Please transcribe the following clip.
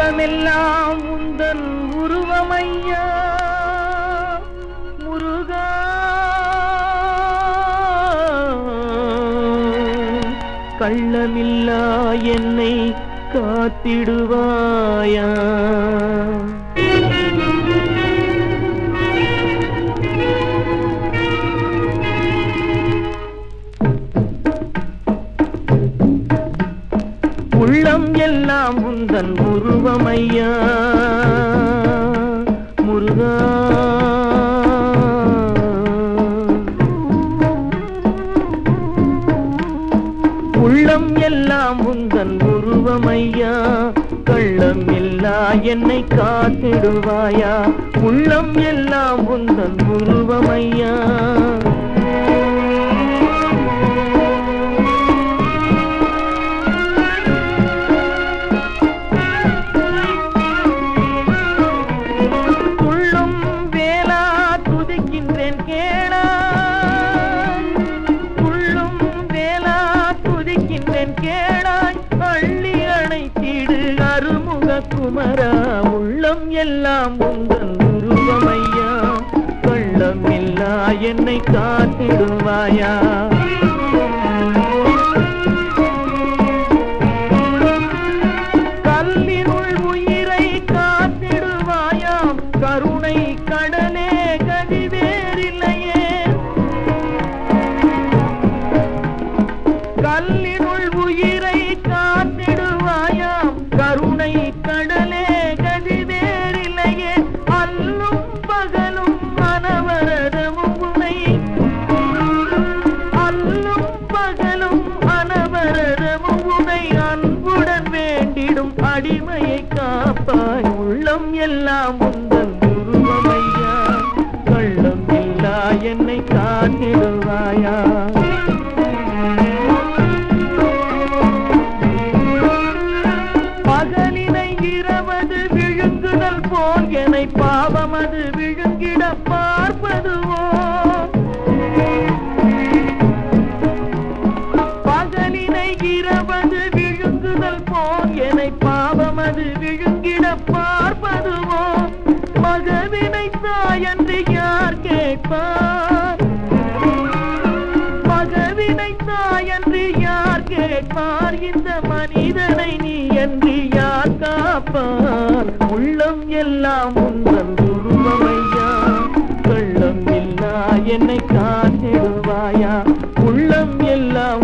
உள்ளமெல்லாம் உந்தன் உருவமையா முருகா. கள்ளமில்லா என்னை காத்திடுவாயா. உள்ளம் எல்லாம் உந்தன் உருவமையா முருகா. உள்ளம் எல்லாம் உந்தன் உருவமையா. கள்ளம் இல்லா என்னை காத்திடுவாயா. உள்ளம் எல்லாம் உந்தன் உருவமையா. கேளாய் அள்ளி அணைத்திடு அருமுக குமரா. உள்ளம் எல்லாம் உந்தன் உருவமையா. கள்ளம் இல்லா என்னை காத்திடுவாயா. கல்லினுள் உயிரை காத்திடுவாயாம். கருணை கடலே கதிவேறில்லையே. கல்லினுள் உயிரை காத்திடுவாயாம். கருணை கடலே கதிவேறில்லையே. அல்லும் பகலும் அனவரதமும் உனை. அல்லும் பகலும் அனவரதமும் உனை. அன்புடன் வேண்டிடும் அடிமையை காப்பாய். உள்ளம் எல்லாம் உந்தன் உருவமையா. கள்ளம் இல்லா என்னை காத்திடுவாயா. பகலினை இரவது விழுங்குதல் போல் என்னை பாவமது விழுங்கிட பார்ப்பதுவோ. பகலினை இரவது விழுங்குதல் போல் என்னை பாவமது விழுங்கிட பார்ப்பதுவோ. மகவினை தாயன்று யார் கேட்பார். மகவினை தாயன்று யார் கேட்பார். இந்த மனிதனை நீ என்று யார் காப்பார். உள்ளம் எல்லாம் உந்தன் உருவமையா. கள்ளம் இல்லா என்னை காத்திடுவாயா. உள்ளம் எல்லாம்